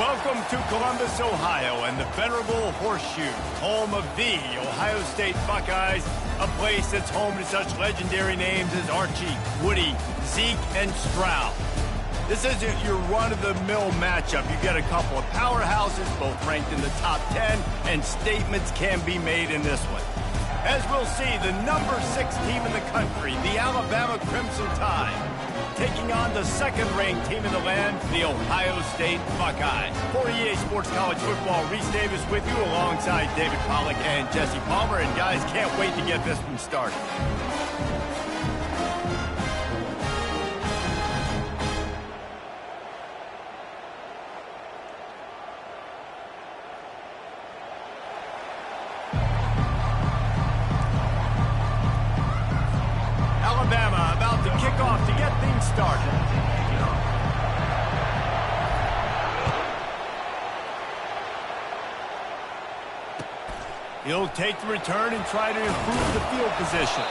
Welcome to Columbus, Ohio, and the venerable Horseshoe, home of the Ohio State Buckeyes, a place that's home to such legendary names as Archie, Woody, Zeke, and Stroud. This isn't your run-of-the-mill matchup. You get a couple of powerhouses, both ranked in the top 10, and statements can be made in this one. As we'll see, the number 6 team in the country, the Alabama Crimson Tide, taking on the second-ranked team in the land, the Ohio State Buckeyes. For EA Sports College Football, Reese Davis with you alongside David Pollack and Jesse Palmer. And guys, can't wait to get this one started. Alabama about to kick off to get things started. He'll take the return and try to improve the field position.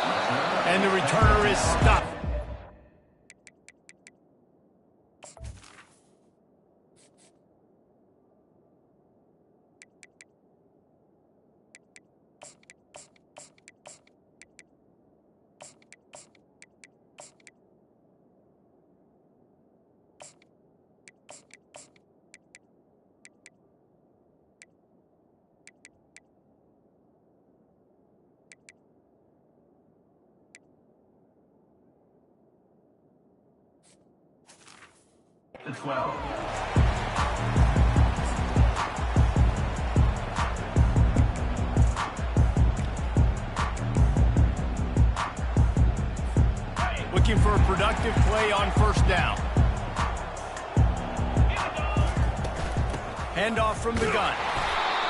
And the returner is stopped. The 12. Looking for a productive play on first down. Handoff from the gun.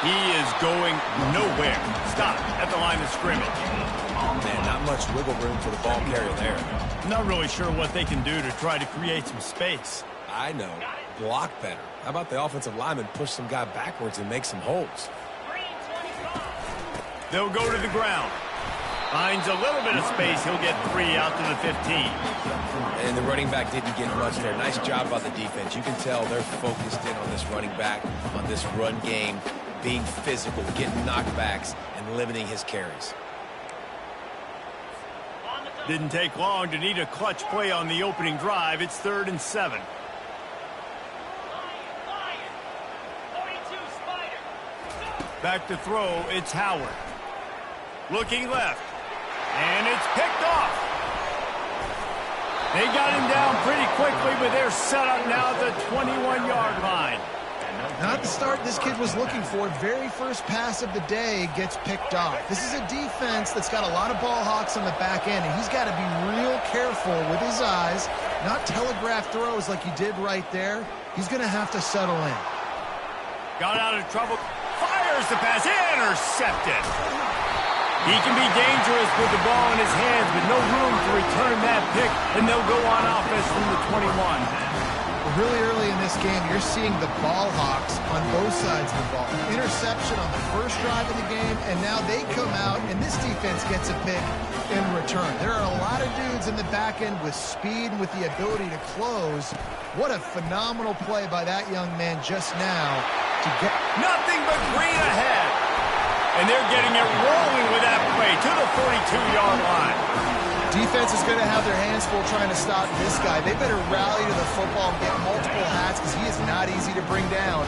He is going nowhere. Stop at the line of scrimmage. Oh, man, not much wiggle room for the ball carrier there. I'm not really sure what they can do to try to create some space. I know. Block better. How about the offensive lineman push some guy backwards and make some holes? They'll go to the ground. Finds a little bit of space. He'll get 3 out to the 15. And the running back didn't get much there. Nice job by the defense. You can tell they're focused in on this running back, on this run game, being physical, getting knockbacks, and limiting his carries. Didn't take long to need a clutch play on the opening drive. It's 3rd and 7. Back to throw, it's Howard. Looking left. And it's picked off. They got him down pretty quickly, but they're set up now at the 21-yard line. Not the start this kid was looking for. Very first pass of the day gets picked off. This is a defense that's got a lot of ball hawks on the back end, and he's got to be real careful with his eyes, not telegraph throws like he did right there. He's going to have to settle in. Got out of trouble. Fires the pass. Intercepted. He can be dangerous with the ball in his hands, but no room to return that pick, and they'll go on offense from the 21. Really early in this game, you're seeing the ball hawks on both sides of the ball. Interception on the first drive of the game, and now they come out, and this defense gets a pick in return. There are a lot of dudes in the back end with speed and with the ability to close. What a phenomenal play by that young man just now to get... Nothing but green ahead. And they're getting it rolling with that play to the 42-yard line. Defense is going to have their hands full trying to stop this guy. They better rally to the football and get multiple hats because he is not easy to bring down.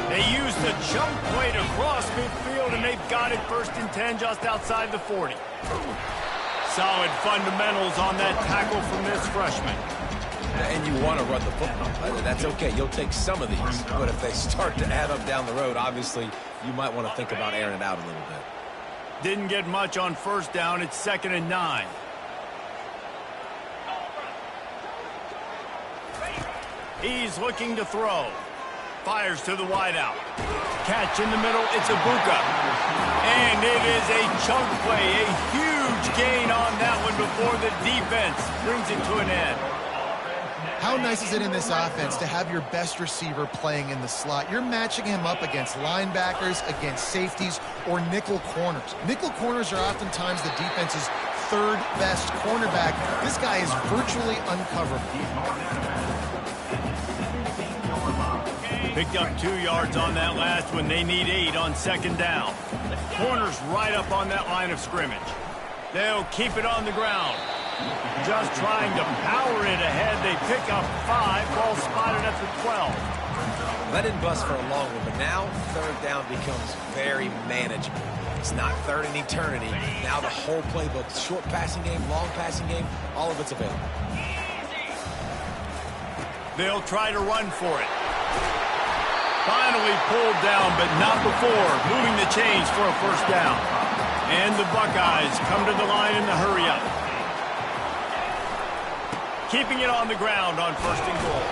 They used the jump play to cross midfield, and they've got it 1st and 10 just outside the 40. Solid fundamentals on that tackle from this freshman. And you want to run the football. That's okay. You'll take some of these. But if they start to add up down the road, obviously, you might want to think about airing it out a little bit. Didn't get much on first down. It's 2nd and 9. He's looking to throw. Fires to the wideout. Catch in the middle. It's Ibuka. And it is a chunk play. A huge gain on that one before the defense brings it to an end. How nice is it in this offense to have your best receiver playing in the slot? You're matching him up against linebackers, against safeties, or nickel corners. Nickel corners are oftentimes the defense's 3rd best cornerback. This guy is virtually uncoverable. Picked up 2 yards on that last one. They need 8 on second down. Corner's right up on that line of scrimmage. They'll keep it on the ground. Just trying to power it ahead. They pick up 5. Ball spotted at the 12. That didn't bust for a long one, but now third down becomes very manageable. It's not third in eternity. Now the whole playbook, short passing game, long passing game, all of it's available. They'll try to run for it. Finally pulled down, but not before moving the chains for a first down. And the Buckeyes come to the line in the hurry up. Keeping it on the ground on first and goal.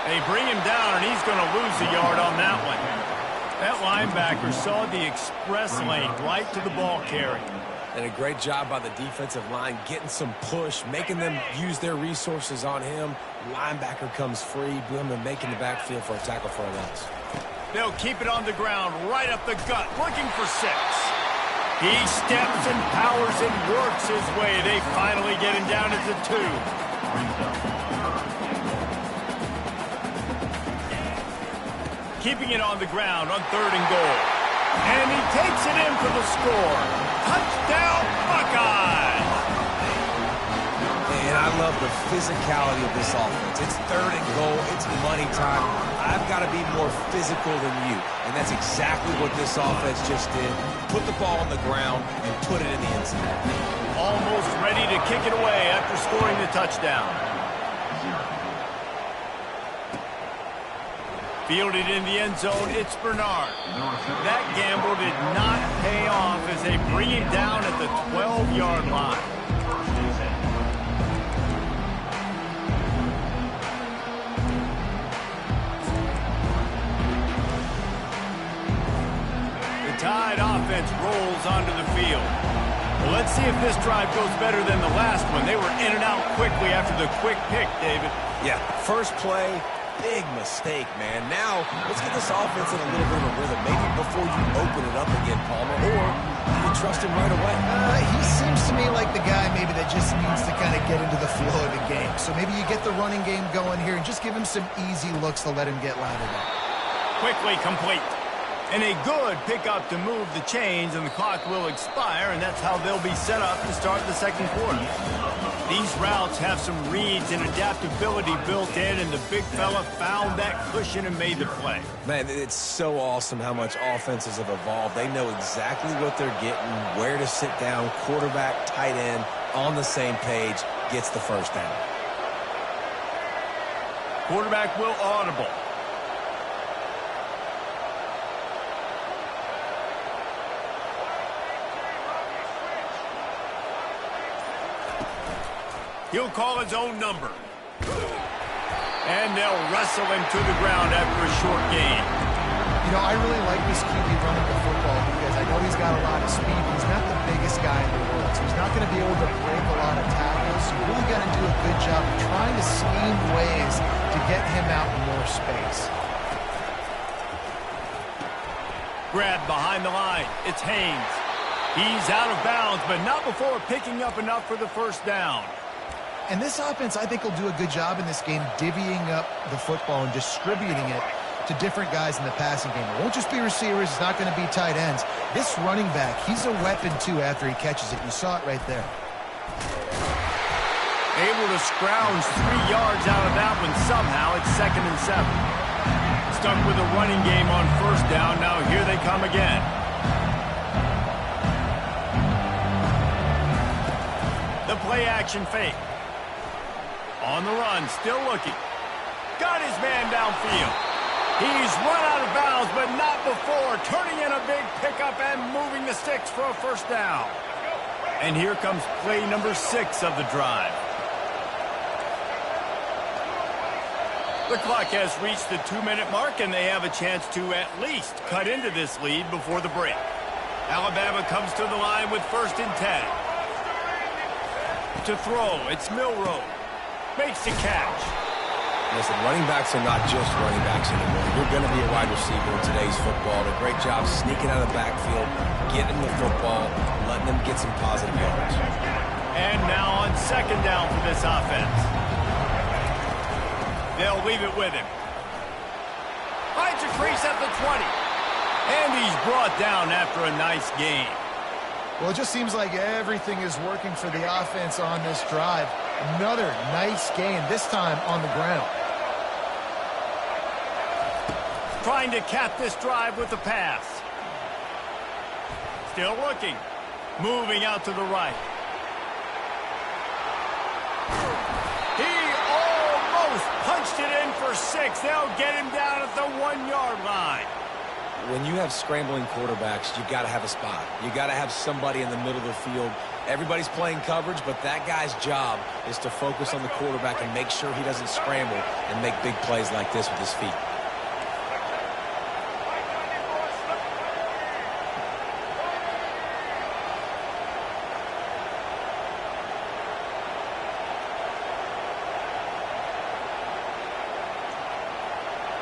They bring him down, and he's going to lose a yard on that one. That linebacker saw the express lane right to the ball carrier. And a great job by the defensive line, getting some push, making them use their resources on him. Linebacker comes free, boom, and making the backfield for a tackle for a loss. They'll keep it on the ground, right up the gut, looking for 6. He steps and powers and works his way. They finally get him down at the 2. Keeping it on the ground on third and goal. And he takes it in for the score. Touchdown, Buckeyes! And I love the physicality of this offense. It's third and goal. It's money time. I've got to be more physical than you. And that's exactly what this offense just did. Put the ball on the ground and put it in the end zone. Almost ready to kick it away after scoring the touchdown. Fielded in the end zone, it's Bernard. That gamble did not pay off as they bring him down at the 12-yard line. The Tide offense rolls onto the field. Well, let's see if this drive goes better than the last one. They were in and out quickly after the quick pick, David. Yeah, first play. Big mistake, man. Now, let's get this offense in a little bit of a rhythm. Maybe before you open it up again, Palmer, or do you trust him right away? He seems to me like the guy maybe that just needs to kind of get into the flow of the game. So maybe you get the running game going here and just give him some easy looks to let him get lathered up. Quickly complete. And a good pickup to move the chains, and the clock will expire, and that's how they'll be set up to start the second quarter. These routes have some reads and adaptability built in, and the big fella found that cushion and made the play. Man, it's so awesome how much offenses have evolved. They know exactly what they're getting, where to sit down, quarterback, tight end, on the same page, gets the first down. Quarterback will audible. He'll call his own number. And they'll wrestle him to the ground after a short gain. You know, I really like this QB running the football because I know he's got a lot of speed. He's not the biggest guy in the world, so he's not going to be able to break a lot of tackles. So you really got to do a good job of trying to scheme ways to get him out in more space. Grab behind the line. It's Haynes. He's out of bounds, but not before picking up enough for the first down. And this offense, I think, will do a good job in this game divvying up the football and distributing it to different guys in the passing game. It won't just be receivers. It's not going to be tight ends. This running back, he's a weapon, too, after he catches it. You saw it right there. Able to scrounge 3 yards out of that one somehow. It's 2nd and 7. Stuck with a running game on first down. Now here they come again. The play action fake. On the run, still looking. Got his man downfield. He's run out of bounds, but not before. Turning in a big pickup and moving the sticks for a first down. And here comes play number 6 of the drive. The clock has reached the 2-minute mark, and they have a chance to at least cut into this lead before the break. Alabama comes to the line with 1st and 10. To throw, it's Milroe. Makes the catch. Listen, running backs are not just running backs anymore. You're going to be a wide receiver in today's football. A great job sneaking out of the backfield, getting the football, letting them get some positive yards. And now on 2nd down for this offense. They'll leave it with him. finds a crease at the 20. And he's brought down after a nice gain. Well, it just seems like everything is working for the offense on this drive. Another nice gain, this time on the ground. Trying to cap this drive with the pass. Still looking. Moving out to the right. He almost punched it in for 6. They'll get him down at the 1-yard line. When you have scrambling quarterbacks, you got to have a spot. You got to have somebody in the middle of the field. Everybody's playing coverage, but that guy's job is to focus on the quarterback and make sure he doesn't scramble and make big plays like this with his feet.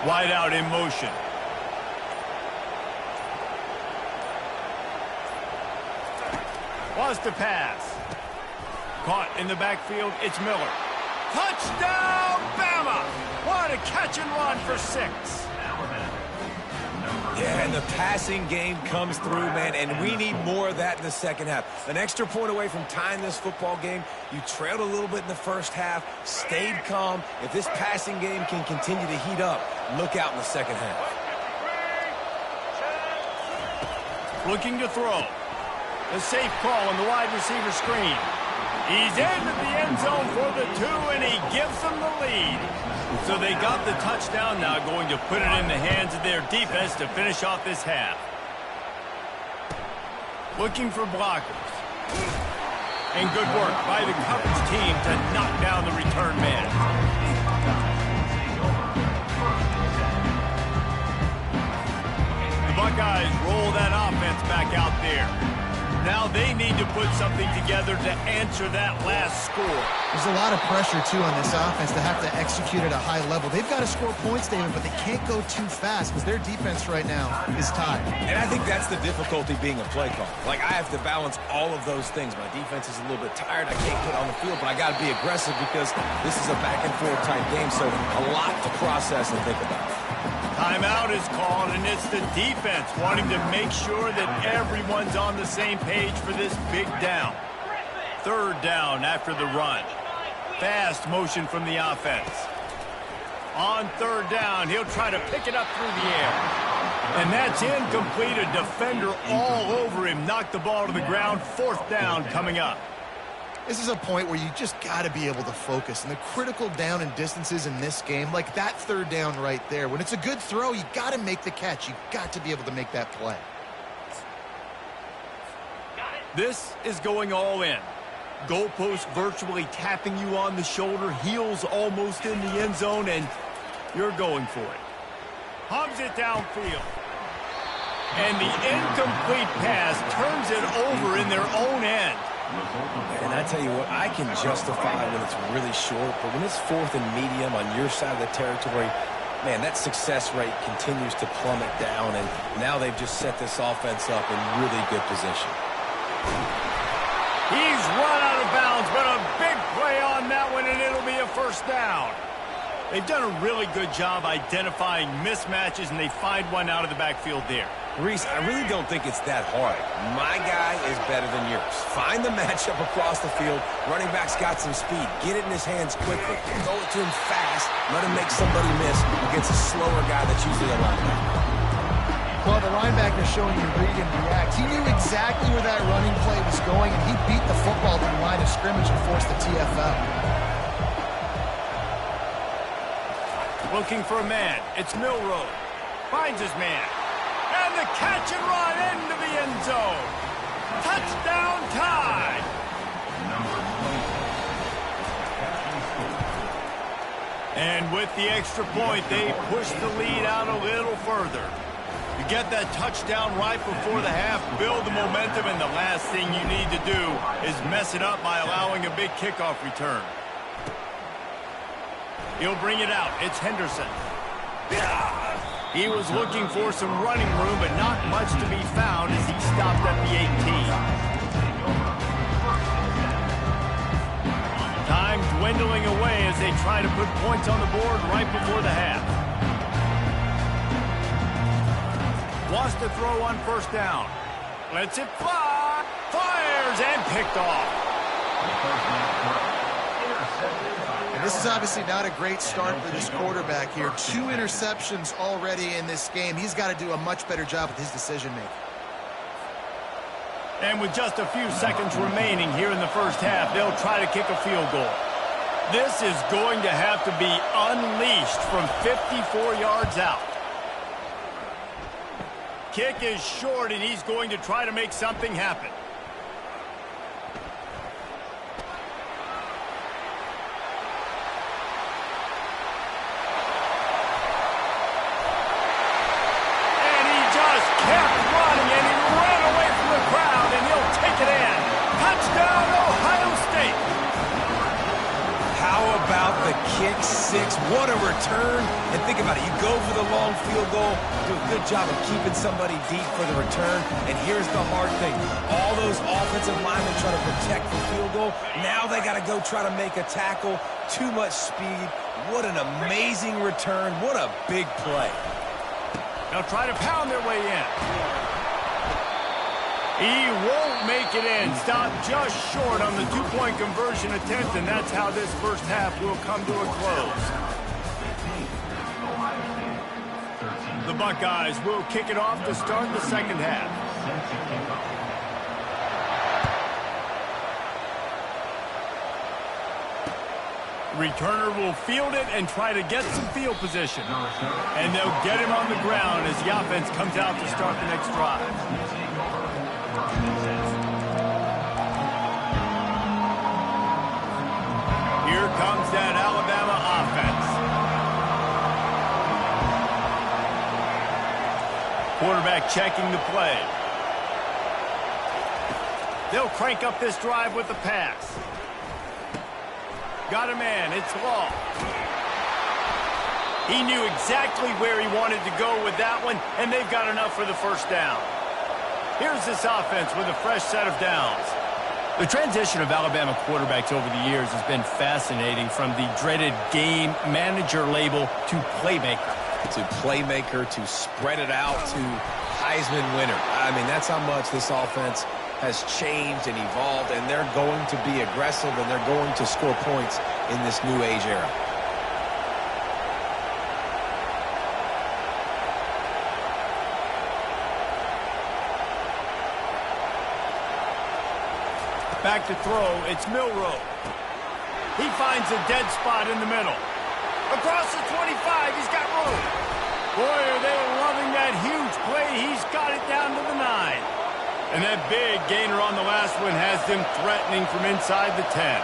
Wide out in motion. Wants to pass. Caught in the backfield, it's Miller. Touchdown, Bama! What a catch and run for 6. Yeah, and the passing game comes through, man, and we need more of that in the second half. An extra point away from tying this football game. You trailed a little bit in the first half, stayed calm. If this passing game can continue to heat up, look out in the second half. Looking to throw. The safe call on the wide receiver screen. He's into the end zone for the 2, and he gives them the lead. So they got the touchdown, now going to put it in the hands of their defense to finish off this half. Looking for blockers. And good work by the coverage team to knock down the return man. The Buckeyes roll that offense back out there. Now they need to put something together to answer that last score. There's a lot of pressure, too, on this offense to have to execute at a high level. They've got to score points, David, but they can't go too fast because their defense right now is tied. And I think that's the difficulty being a play caller. Like, I have to balance all of those things. My defense is a little bit tired. I can't get on the field, but I got to be aggressive because this is a back-and-forth type game, so a lot to process and think about. Timeout is called, and it's the defense wanting to make sure that everyone's on the same page for this big down. 3rd down after the run. Fast motion from the offense. On 3rd down, he'll try to pick it up through the air. And that's incomplete. A defender all over him. Knocked the ball to the ground. 4th down coming up. This is a point where you just got to be able to focus. And the critical down and distances in this game, like that 3rd down right there, when it's a good throw, you got to make the catch. You got to be able to make that play. This is going all in. Goalpost virtually tapping you on the shoulder, heels almost in the end zone, and you're going for it. Hubs it downfield. And the incomplete pass turns it over in their own end. And I tell you what, I can justify when it's really short, but when it's 4th and medium on your side of the territory, man, that success rate continues to plummet down, and now they've just set this offense up in really good position. He's run out of bounds, but a big play on that one, and it'll be a 1st down. They've done a really good job identifying mismatches, and they find one out of the backfield there. Reese, I really don't think it's that hard. My guy is better than yours. Find the matchup across the field. Running back's got some speed. Get it in his hands quickly. Throw it to him fast. Let him make somebody miss against a slower guy that's usually a linebacker. Well, the linebacker's showing you read and react. He knew exactly where that running play was going, and he beat the football to the line of scrimmage and forced the TFL. Looking for a man. It's Milroe. Finds his man. And the catch and run into the end zone. Touchdown tie. And with the extra point, they push the lead out a little further. You get that touchdown right before the half, build the momentum, and the last thing you need to do is mess it up by allowing a big kickoff return. He'll bring it out. It's Henderson. He was looking for some running room, but not much to be found as he stopped at the 18. Time dwindling away as they try to put points on the board right before the half. Wants to throw on first down. Lets it fly. Fires and picked off. And this is obviously not a great start for this quarterback here. 2 interceptions already in this game. He's got to do a much better job with his decision-making. And with just a few seconds remaining here in the first half, they'll try to kick a field goal. This is going to have to be unleashed from 54 yards out. Kick is short, and he's going to try to make something happen. And he just kept running, and he ran away from the crowd, and he'll take it in. Touchdown, Ohio State. How about the kick six? What a return. And think about it. You go for the long field goal, do a good job of keeping somebody deep for the return. And here's the hard thing. All those offensive linemen trying to protect the field goal. Now they got to go try to make a tackle. Too much speed. What an amazing return. What a big play. They'll try to pound their way in. He won't make it in. Stopped just short on the two-point conversion attempt, and that's how this first half will come to a close. The Buckeyes will kick it off to start the second half. Returner will field it and try to get some field position. And they'll get him on the ground as the offense comes out to start the next drive. Here comes that Alabama offense. Quarterback checking the play. They'll crank up this drive with the pass. Got a man. It's Law. He knew exactly where he wanted to go with that one, and they've got enough for the first down. Here's this offense with a fresh set of downs. The transition of Alabama quarterbacks over the years has been fascinating, from the dreaded game manager label to playmaker. To playmaker, to spread it out, to Heisman winner. I mean, that's how much this offense has changed and evolved, and they're going to be aggressive, and they're going to score points in this new age era. Back to throw, it's Milroe. He finds a dead spot in the middle. Across the 25, he's got room. Boy, are they loving that huge play. He's got it down to the 9. And that big gainer on the last one has them threatening from inside the 10.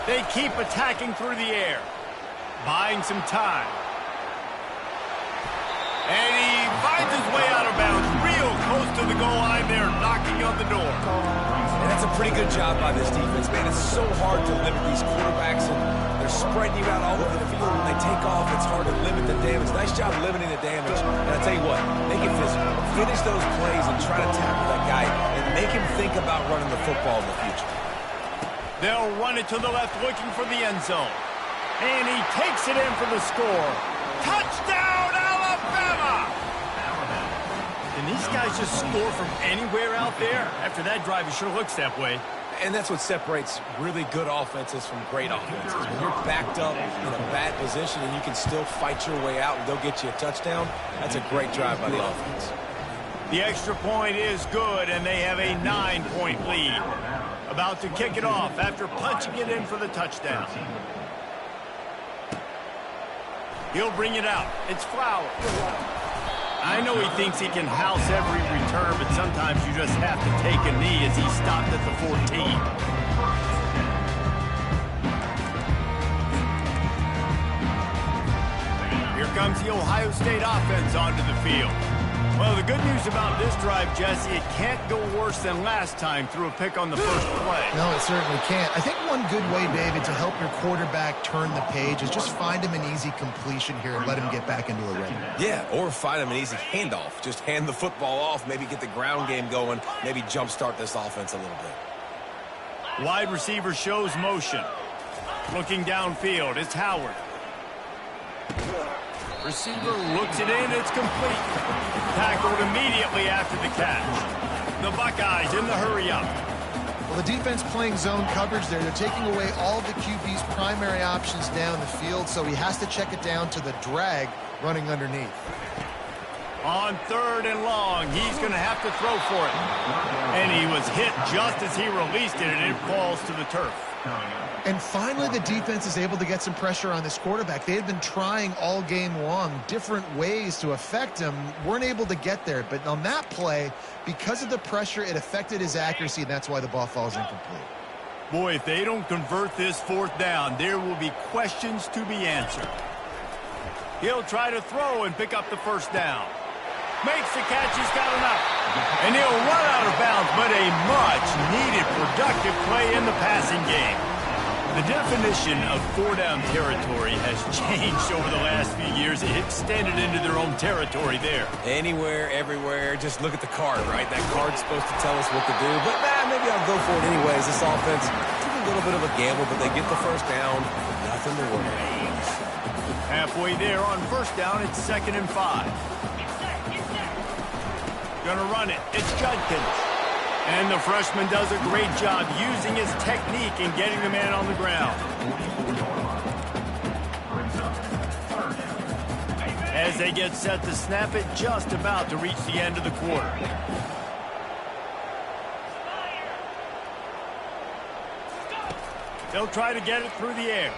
They keep attacking through the air, buying some time. And he finds his way out of bounds, real close to the goal line there, knocking on the door. And that's a pretty good job by this defense, man. It's so hard to limit these quarterbacks, and they're spreading you out all over the field. When they take off, it's hard to limit the damage. Nice job limiting the damage. And I tell you what, make it physical. Finish those plays and try to tackle that guy and make him think about running the football in the future. They'll run it to the left, looking for the end zone. And he takes it in for the score. Touchdown, Alabama! Can these guys just score from anywhere out there? After that drive, it sure looks that way. And that's what separates really good offenses from great offenses. When you're backed up in a bad position and you can still fight your way out and go get you a touchdown, that's a great drive by the offense. The extra point is good, and they have a 9-point lead. About to kick it off after punching it in for the touchdown. He'll bring it out. It's Flowers. I know he thinks he can house every return, but sometimes you just have to take a knee as he stopped at the 14. Here comes the Ohio State offense onto the field. Well, the good news about this drive, Jesse, it can't go worse than last time through a pick on the first play. No, it certainly can't. I think one good way, David, to help your quarterback turn the page is just find him an easy completion here and let him get back into a rhythm. Yeah, or find him an easy handoff. Just hand the football off, maybe get the ground game going, maybe jumpstart this offense a little bit. Wide receiver shows motion. Looking downfield, it's Howard. Receiver looks it in, it's complete. Tackled immediately after the catch. The Buckeyes in the hurry-up. Well, the defense playing zone coverage there. They're taking away all of the QB's primary options down the field, so he has to check it down to the drag running underneath. On 3rd and long, he's going to have to throw for it. And he was hit just as he released it, and it falls to the turf. And finally, the defense is able to get some pressure on this quarterback. They had been trying all game long different ways to affect him, weren't able to get there. But on that play, because of the pressure, it affected his accuracy, and that's why the ball falls incomplete. Boy, if they don't convert this 4th down, there will be questions to be answered. He'll try to throw and pick up the 1st down. Makes the catch, he's got enough. And he'll run out of bounds, but a much-needed productive play in the passing game. The definition of 4-down territory has changed over the last few years. It extended into their own territory there. Anywhere, everywhere, just look at the card, right? That card's supposed to tell us what to do, but maybe I'll go for it anyways. This offense took a little bit of a gamble, but they get the 1st down. Nothing to worry about. Halfway there on 1st down, it's 2nd and 5. Gonna run it. It's Judkins. And the freshman does a great job using his technique and getting the man on the ground. As they get set to snap it, just about to reach the end of the quarter. They'll try to get it through the air.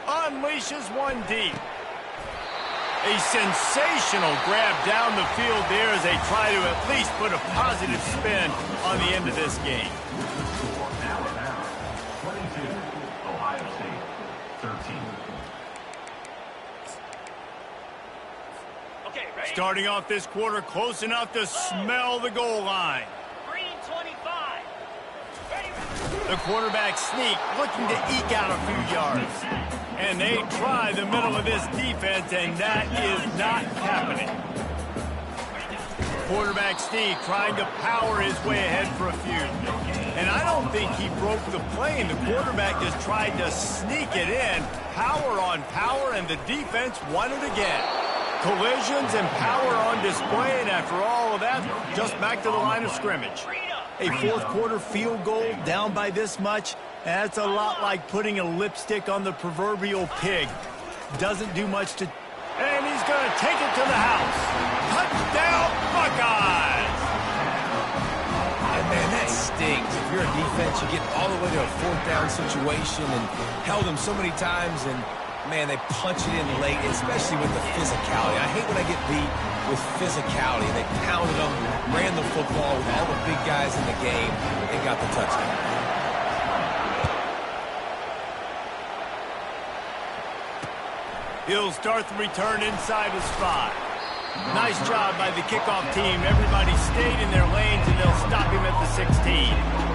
Unleashes one deep. A sensational grab down the field there as they try to at least put a positive spin on the end of this game. Ohio State, 13. Okay, ready? Starting off this quarter close enough to smell the goal line. Green 25. Ready? The quarterback sneak looking to eke out a few yards. And they try the middle of this defense, and that is not happening. Quarterback sneak trying to power his way ahead for a few. And I don't think he broke the plane. The quarterback just tried to sneak it in. Power on power, and the defense won it again. Collisions and power on display, and after all of that, just back to the line of scrimmage. A 4th quarter field goal down by this much, that's a lot like putting a lipstick on the proverbial pig. Doesn't do much to... And he's going to take it to the house. Touchdown, Buckeyes! And man, that stings. If you're a defense, you get all the way to a 4th down situation and held them so many times, and man, they punch it in late, especially with the physicality. I hate when I get beat with physicality. They pounded them, ran the football with all the big guys in the game, and got the touchdown. He'll start the return inside his 5. Nice job by the kickoff team. Everybody stayed in their lanes, and they'll stop him at the 16.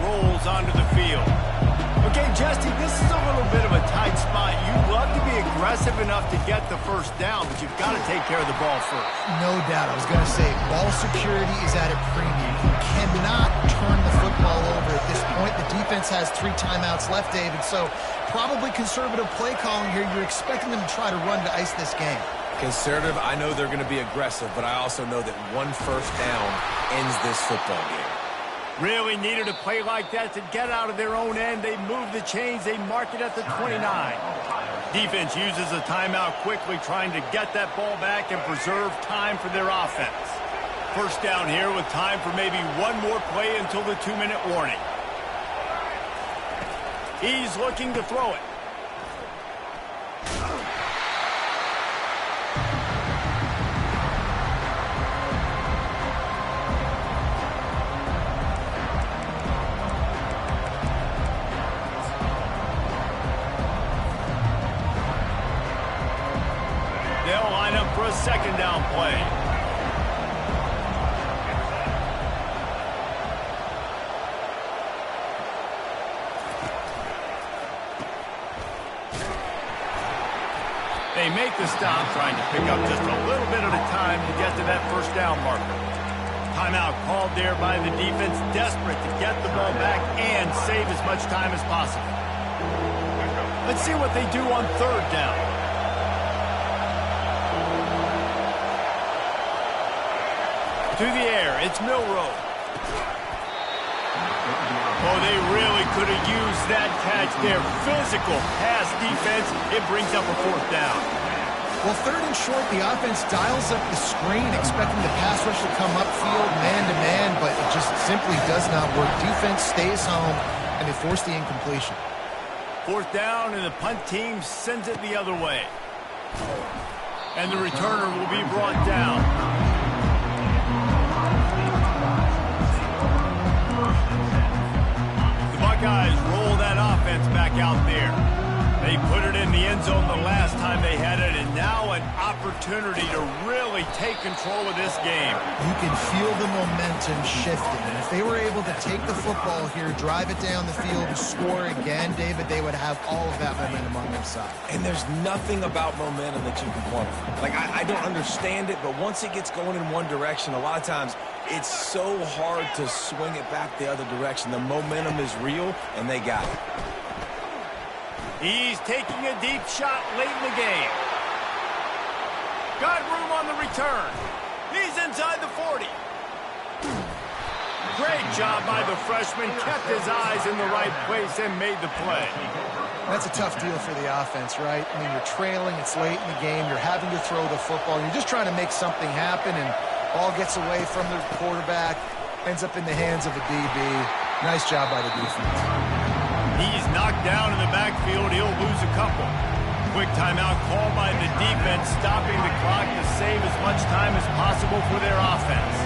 Rolls onto the field. Okay, Jesse, this is a little bit of a tight spot. You'd love to be aggressive enough to get the 1st down, but you've got to take care of the ball first. No doubt. I was going to say, ball security is at a premium. You cannot turn the football over at this point. The defense has 3 timeouts left, David, so probably conservative play calling here. You're expecting them to try to run to ice this game. Conservative, I know they're going to be aggressive, but I also know that one 1st down ends this football game. Really needed a play like that to get out of their own end. They move the chains. They mark it at the 29. Defense uses a timeout quickly, trying to get that ball back and preserve time for their offense. 1st down here with time for maybe one more play until the 2-minute warning. He's looking to throw it. They'll line up for a 2nd down play. make the stop, trying to pick up just a little bit at a time to get to that first down marker. Timeout called there by the defense, desperate to get the ball back and save as much time as possible. Let's see what they do on third down. To the air, it's Milroe. Oh, they really could have used that catch there. Physical pass defense. It brings up a fourth down. Well, third and short, the offense dials up the screen, expecting the pass rush to come upfield man-to-man, but it just simply does not work. Defense stays home, and they force the incompletion. Fourth down, and the punt team sends it the other way. And the returner will be brought down. Buckeyes roll that offense back out there. They put it in the end zone the last time they had it, and now an opportunity to really take control of this game. You can feel the momentum shifting, and if they were able to take the football here, drive it down the field, and score again, David, they would have all of that momentum on their side. And there's nothing about momentum that you can quantify. Like, I don't understand it, but once it gets going in one direction, a lot of times it's so hard to swing it back the other direction. The momentum is real, and they got it. He's taking a deep shot late in the game. Got room on the return. He's inside the 40. Great job by the freshman. Kept his eyes in the right place and made the play. That's a tough deal for the offense, right? I mean, you're trailing. It's late in the game. You're having to throw the football. You're just trying to make something happen, and ball gets away from the quarterback, ends up in the hands of a DB. Nice job by the defense. He's knocked down in the backfield. He'll lose a couple. Quick timeout called by the defense, stopping the clock to save as much time as possible for their offense.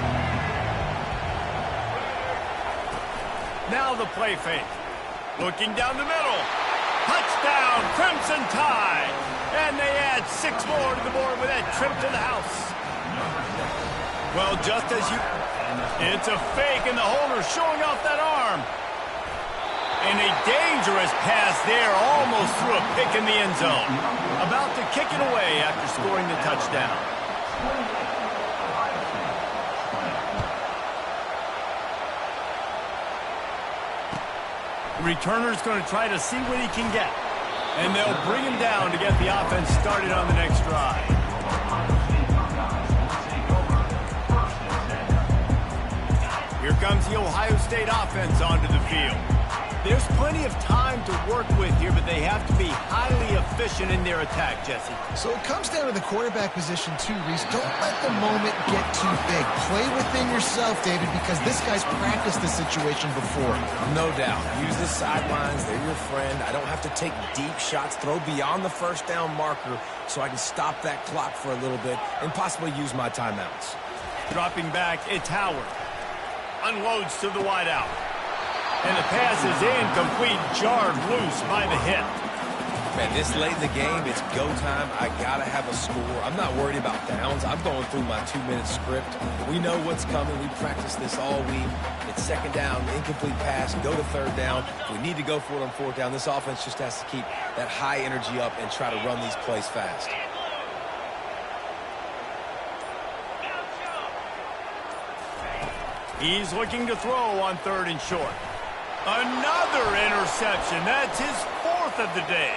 Now the play fake. Looking down the middle. Touchdown, Crimson Tide. And they add 6 more to the board with that trip to the house. Well, just as you... It's a fake, and the holder showing off that arm. And a dangerous pass there, almost threw a pick in the end zone. About to kick it away after scoring the touchdown. The returner's going to try to see what he can get. And they'll bring him down to get the offense started on the next drive. Here comes the Ohio State offense onto the field. There's plenty of time to work with here, but they have to be highly efficient in their attack, Jesse. So it comes down to the quarterback position too, Reese. Don't let the moment get too big. Play within yourself, David, because this guy's practiced the situation before. No doubt. Use the sidelines. They're your friend. I don't have to take deep shots, throw beyond the first down marker so I can stop that clock for a little bit and possibly use my timeouts. Dropping back, it's Howard. Unloads to the wideout. And the pass is incomplete, jarred loose by the hit. Man, this late in the game, it's go time. I got to have a score. I'm not worried about downs. I'm going through my 2-minute script. We know what's coming. We practice this all week. It's second down, incomplete pass, go to third down. We need to go for it on fourth down. This offense just has to keep that high energy up and try to run these plays fast. He's looking to throw on third and short. Another interception. That's his 4th of the day.